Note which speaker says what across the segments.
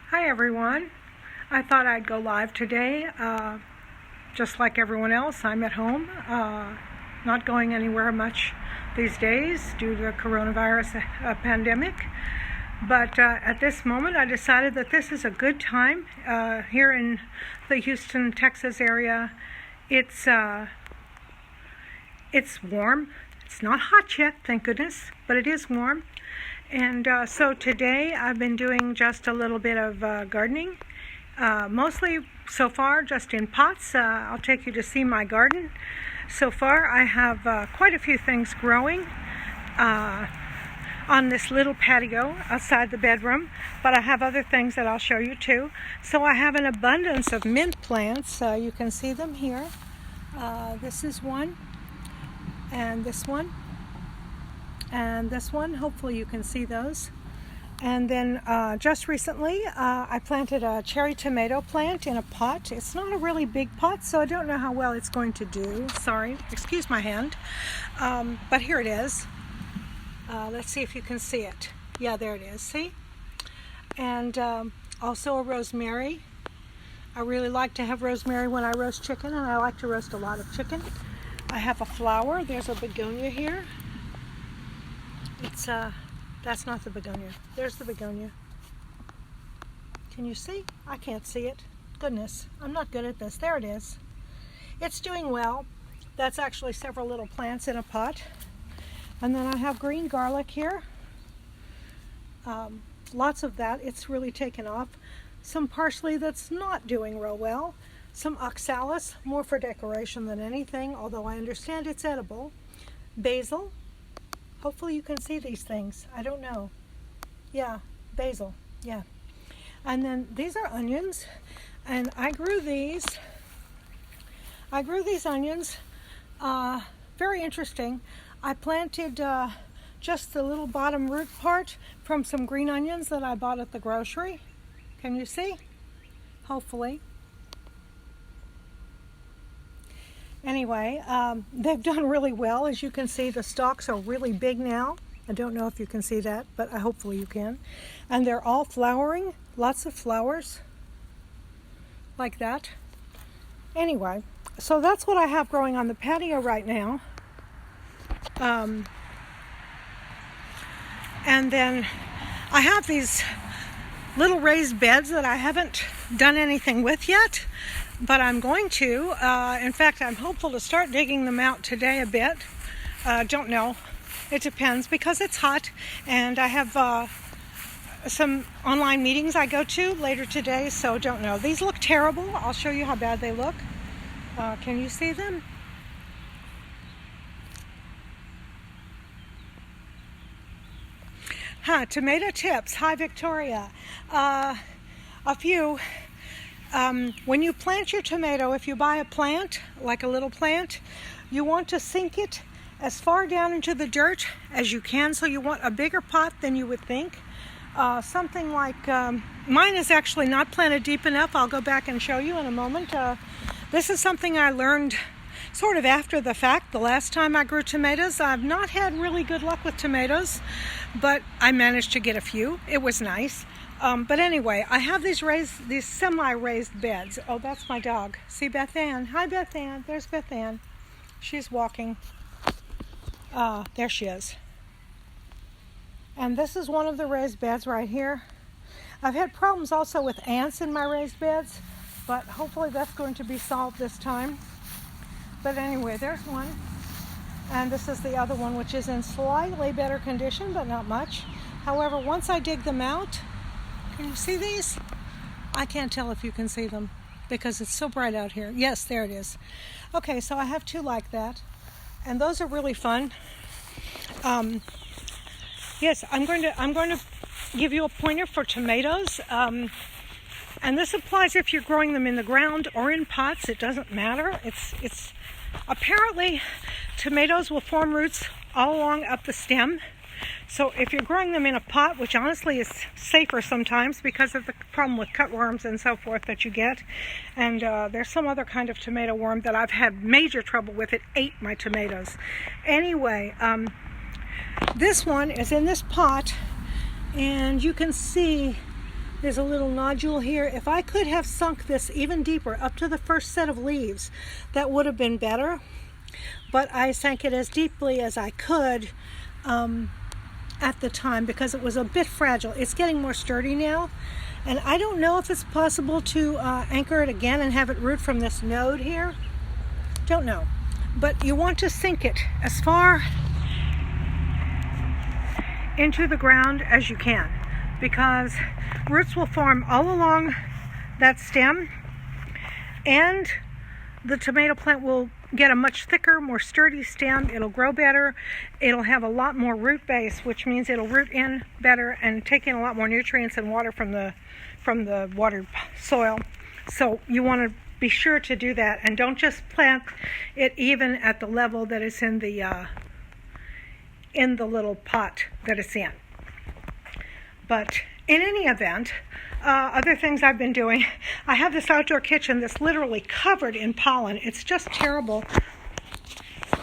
Speaker 1: Hi everyone. I thought I'd go live today. Just like everyone else, I'm at home, not going anywhere much these days due to the coronavirus pandemic. But at this moment, I decided that this is a good time here in the Houston, Texas area. It's warm. It's not hot yet, thank goodness, but it is warm. And so today I've been doing just a little bit of gardening, mostly so far just in pots. I'll take you to see my garden. So far I have quite a few things growing on this little patio outside the bedroom, but I have other things that I'll show you too. So I have an abundance of mint plants. You can see them here. This is one, and this one. And this one, hopefully you can see those. And then just recently I planted a cherry tomato plant in a pot. It's not a really big pot, so I don't know how well it's going to do. Sorry, excuse my hand. But here it is. Let's see if you can see it. Yeah, there it is, see? And also a rosemary. I really like to have rosemary when I roast chicken, and I like to roast a lot of chicken. I have a flower. There's a begonia here. That's not the begonia. There's the begonia. Can you see? I can't see it. Goodness, I'm not good at this. There it is. It's doing well. That's actually several little plants in a pot. And then I have green garlic here. Lots of that. It's really taken off. Some parsley that's not doing real well. Some oxalis, more for decoration than anything, although I understand it's edible. Basil. Hopefully you can see these things. I don't know. Yeah, basil. Yeah. And then these are onions. And I grew these onions. Very interesting. I planted just the little bottom root part from some green onions that I bought at the grocery. Can you see? Hopefully. Anyway, they've done really well. As you can see, the stalks are really big now. I don't know if you can see that, but hopefully you can. And they're all flowering, lots of flowers, like that. Anyway, so that's what I have growing on the patio right now. And then I have these little raised beds that I haven't done anything with yet. But I'm going to. In fact, I'm hopeful to start digging them out today a bit. Don't know. It depends because it's hot. And I have some online meetings I go to later today, so don't know. These look terrible. I'll show you how bad they look. Can you see them? Tomato tips. Hi, Victoria. A few. When you plant your tomato, if you buy a plant, like a little plant, you want to sink it as far down into the dirt as you can. So you want a bigger pot than you would think. Something like, mine is actually not planted deep enough. I'll go back and show you in a moment. This is something I learned sort of after the fact. The last time I grew tomatoes, I've not had really good luck with tomatoes, but I managed to get a few. It was nice. But anyway, I have these semi-raised beds. Oh, that's my dog. See Beth Ann? Hi, Beth Ann. There's Beth Ann. She's walking. There she is. And this is one of the raised beds right here. I've had problems also with ants in my raised beds, but hopefully that's going to be solved this time. But anyway, there's one. And this is the other one, which is in slightly better condition, but not much. However, once I dig them out, can you see these? I can't tell if you can see them because it's so bright out here. Yes, there it is. Okay, so I have two like that, and those are really fun. Yes, I'm going to give you a pointer for tomatoes, and this applies if you're growing them in the ground or in pots. It doesn't matter. It's apparently tomatoes will form roots all along up the stem. So if you're growing them in a pot, which honestly is safer sometimes because of the problem with cutworms and so forth that you get, and there's some other kind of tomato worm that I've had major trouble with. It ate my tomatoes. Anyway, this one is in this pot, and you can see There's a little nodule here. If I could have sunk this even deeper up to the first set of leaves, that would have been better. But I sank it as deeply as I could at the time because it was a bit fragile. It's getting more sturdy now. And I don't know if it's possible to anchor it again and have it root from this node here. Don't know. But you want to sink it as far into the ground as you can, because roots will form all along that stem, and the tomato plant will get a much thicker, more sturdy stem. It'll grow better. It'll have a lot more root base, which means it'll root in better and take in a lot more nutrients and water from the watered soil. So you want to be sure to do that, and don't just plant it even at the level that it's in the little pot that it's in. But in any event, other things I've been doing, I have this outdoor kitchen that's literally covered in pollen. It's just terrible.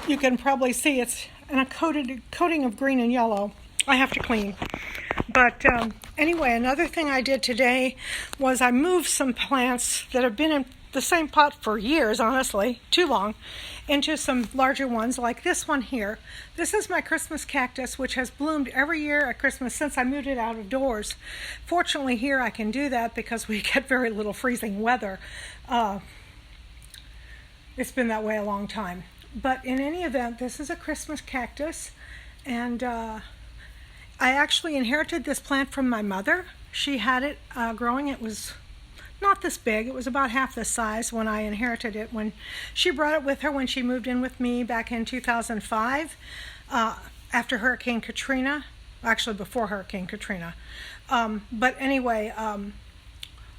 Speaker 1: You can probably see it's in a coating of green and yellow. I have to clean. But anyway, another thing I did today was I moved some plants that have been in the same pot for years, honestly, too long, into some larger ones like this one here. This is my Christmas cactus, which has bloomed every year at Christmas since I moved it out of doors. Fortunately, here I can do that because we get very little freezing weather. It's been that way a long time. But in any event, this is a Christmas cactus, and I actually inherited this plant from my mother. She had it growing. It was not this big. It was about half this size when I inherited it. When she brought it with her when she moved in with me back in 2005, after Hurricane Katrina, actually before Hurricane Katrina. But anyway,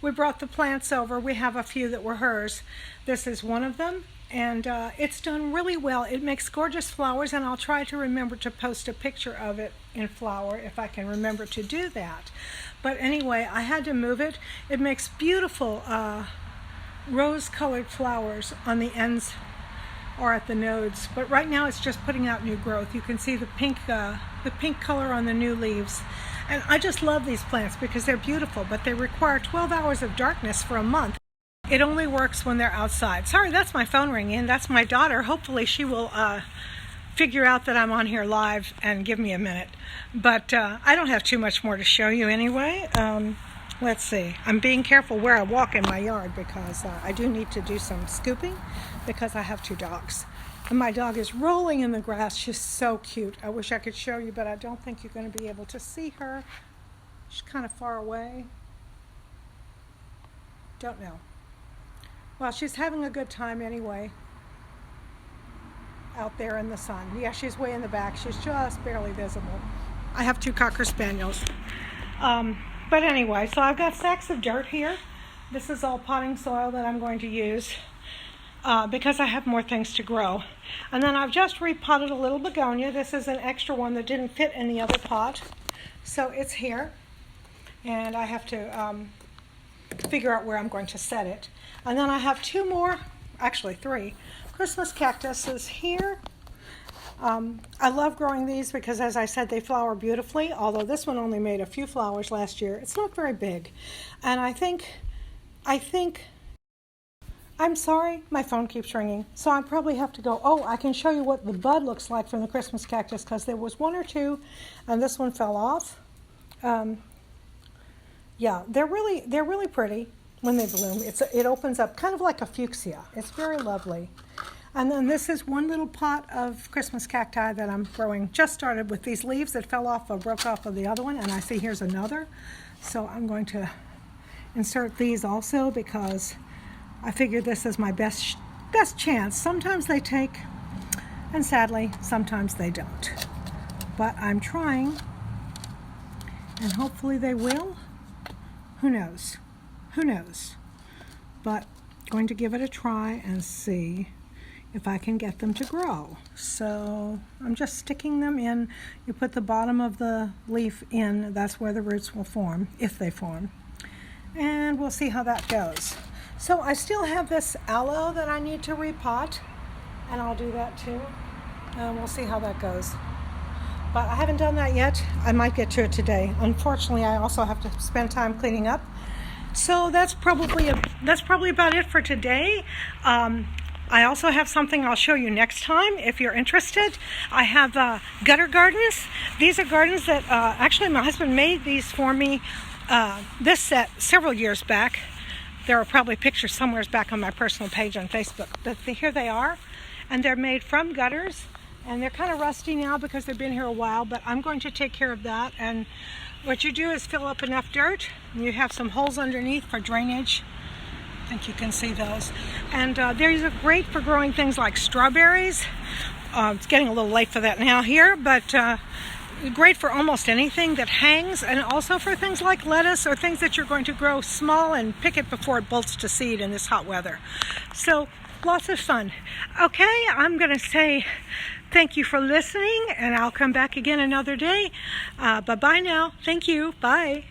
Speaker 1: we brought the plants over. We have a few that were hers. This is one of them, and it's done really well. It makes gorgeous flowers, and I'll try to remember to post a picture of it in flower if I can remember to do that. But anyway, I had to move it. It makes beautiful rose-colored flowers on the ends or at the nodes. But right now it's just putting out new growth. You can see the pink color on the new leaves. And I just love these plants because they're beautiful, but they require 12 hours of darkness for a month. It only works when they're outside. Sorry, that's my phone ringing. That's my daughter. Hopefully she will figure out that I'm on here live and give me a minute. But I don't have too much more to show you anyway. Let's see. I'm being careful where I walk in my yard because I do need to do some scooping because I have 2 dogs. And my dog is rolling in the grass. She's so cute. I wish I could show you, but I don't think you're going to be able to see her. She's kind of far away. Don't know. Well, she's having a good time anyway. Out there in the sun. Yeah, she's way in the back. She's just barely visible. I have 2 Cocker Spaniels. But anyway, so I've got sacks of dirt here. This is all potting soil that I'm going to use because I have more things to grow. And then I've just repotted a little begonia. This is an extra one that didn't fit in the other pot. So it's here. And I have to figure out where I'm going to set it. And then I have 2 more, actually 3, Christmas cactuses here. I love growing these because, as I said, they flower beautifully, although this one only made a few flowers last year. It's not very big. And I think, I'm sorry, my phone keeps ringing, so I probably have to go. Oh, I can show you what the bud looks like from the Christmas cactus because there was 1 or 2, and this one fell off. Yeah, they're really pretty when they bloom. It opens up kind of like a fuchsia. It's very lovely. And then this is one little pot of Christmas cacti that I'm growing. Just started with these leaves that fell off or broke off of the other one, and I see here's another. So I'm going to insert these also because I figure this is my best chance. Sometimes they take, and sadly, sometimes they don't. But I'm trying, and hopefully they will. Who knows? Who knows? But going to give it a try and see if I can get them to grow. So I'm just sticking them in. You put the bottom of the leaf in, that's where the roots will form, if they form. And we'll see how that goes. So I still have this aloe that I need to repot, and I'll do that too. And we'll see how that goes. but I haven't done that yet. I might get to it today. Unfortunately, I also have to spend time cleaning up. So that's probably about it for today. I also have something I'll show you next time if you're interested. I have gutter gardens. These are gardens that actually my husband made these for me. This set several years back. There are probably pictures somewhere back on my personal page on Facebook. But here they are, and they're made from gutters, and they're kind of rusty now because they've been here a while, but I'm going to take care of that. And what you do is fill up enough dirt, and you have some holes underneath for drainage. I think you can see those. And these are great for growing things like strawberries. It's getting a little late for that now here, but great for almost anything that hangs, and also for things like lettuce or things that you're going to grow small and pick it before it bolts to seed in this hot weather. So lots of fun. Okay, I'm going to say thank you for listening, and I'll come back again another day. Bye-bye now. Thank you. Bye.